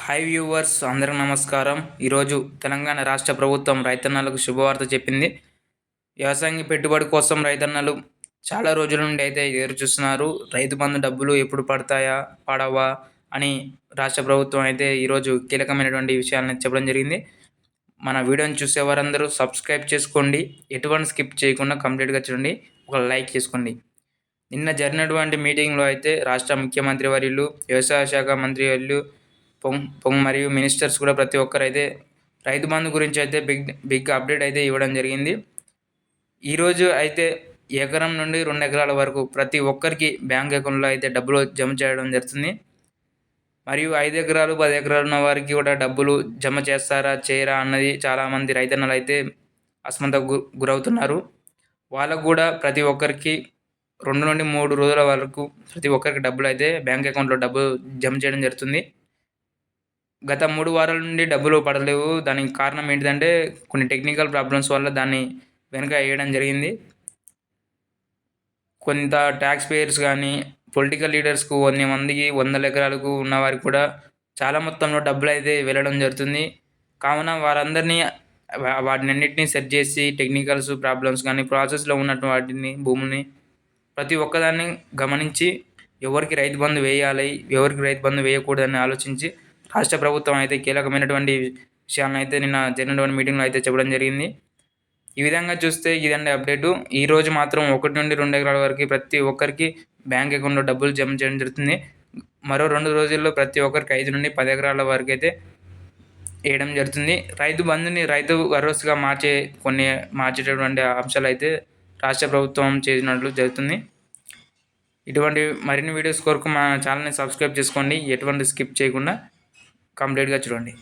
Hi viewers, అందరికి నమస్కారం. ఈరోజు తెలంగాణ రాష్ట్ర ప్రభుత్వం రైతన్నలకు శుభవార్త చెప్పింది. వ్యవసాయ పెట్టుబడి కోసం రైతన్నలు చాలా రోజుల నుండి అయితే ఎదురు చూస్తున్నారు. రైతు బంధు డబ్బులు ఎప్పుడు పడతాయా పడవా అని రాష్ట్ర ప్రభుత్వం అయితే ఈరోజు కీలకమైనటువంటి విషయాలను చెప్పడం జరిగింది. మన వీడియోని చూసే వారందరూ సబ్స్క్రైబ్ చేసుకోండి, ఎటువంటి స్కిప్ చేయకుండా కంప్లీట్గా చూడండి, ఒక లైక్ చేసుకోండి. నిన్న జరిగినటువంటి మీటింగ్లో అయితే రాష్ట్ర ముఖ్యమంత్రి వర్యులు, వ్యవసాయ శాఖ మంత్రి వర్యులు మరియు మినిస్టర్స్ కూడా ప్రతి ఒక్కరైతే రైతు బంధు గురించి అయితే బిగ్ అప్డేట్ అయితే ఇవ్వడం జరిగింది. ఈరోజు అయితే ఎకరం నుండి 2 ఎకరాల వరకు ప్రతి ఒక్కరికి బ్యాంక్ అకౌంట్లో అయితే డబ్బులు జమ చేయడం జరుగుతుంది. మరియు 5 ఎకరాలు 10 ఎకరాలు ఉన్న వారికి కూడా డబ్బులు జమ చేస్తారా చేయరా అన్నది చాలామంది రైతన్నలు అయితే అసమంతకు గురవుతున్నారు. వాళ్ళకు కూడా ప్రతి ఒక్కరికి 2 నుండి 3 రోజుల వరకు ప్రతి ఒక్కరికి డబ్బులు అయితే బ్యాంక్ అకౌంట్లో డబ్బులు జమ చేయడం జరుగుతుంది. గత 3 వారాల నుండి డబ్బులు పడలేవు. దానికి కారణం ఏంటిదంటే కొన్ని టెక్నికల్ ప్రాబ్లమ్స్ వల్ల దాన్ని వెనక వేయడం జరిగింది. కొంత ట్యాక్స్ పేయర్స్ కానీ పొలిటికల్ లీడర్స్కు కొన్ని మందికి 100 ఎకరాలకు ఉన్న వారికి కూడా చాలా మొత్తంలో డబ్బులు అయితే వెళ్ళడం జరుగుతుంది. కావున వారందరినీ వాటినన్నింటినీ సెట్ చేసి టెక్నికల్స్ ప్రాబ్లమ్స్ కానీ ప్రాసెస్లో ఉన్నట్టు వాటిని భూముల్ని ప్రతి ఒక్కదాన్ని గమనించి ఎవరికి రైతు బంధు వేయాలి, ఎవరికి రైతు బంధు వేయకూడదని ఆలోచించి రాష్ట్ర ప్రభుత్వం అయితే కీలకమైనటువంటి విషయాలను అయితే నిన్న జరిగినటువంటి మీటింగ్లో అయితే చెప్పడం జరిగింది. ఈ విధంగా చూస్తే ఇదండి అప్డేటు. ఈరోజు మాత్రం 1 నుండి 2 ఎకరాల వరకు ప్రతి ఒక్కరికి బ్యాంక్ అకౌంట్లో డబ్బులు జమ చేయడం జరుగుతుంది. మరో 2 రోజుల్లో ప్రతి ఒక్కరికి 5 నుండి 10 ఎకరాల వరకు అయితే వేయడం జరుగుతుంది. రైతు బంధుని రైతు భరోసాగా మార్చేటటువంటి అంశాలు అయితే రాష్ట్ర ప్రభుత్వం చేసినట్లు జరుగుతుంది. ఇటువంటి మరిన్ని వీడియోస్ కొరకు మా ఛానల్ని సబ్స్క్రైబ్ చేసుకోండి, ఎటువంటి స్కిప్ చేయకుండా కంప్లీట్గా చూడండి.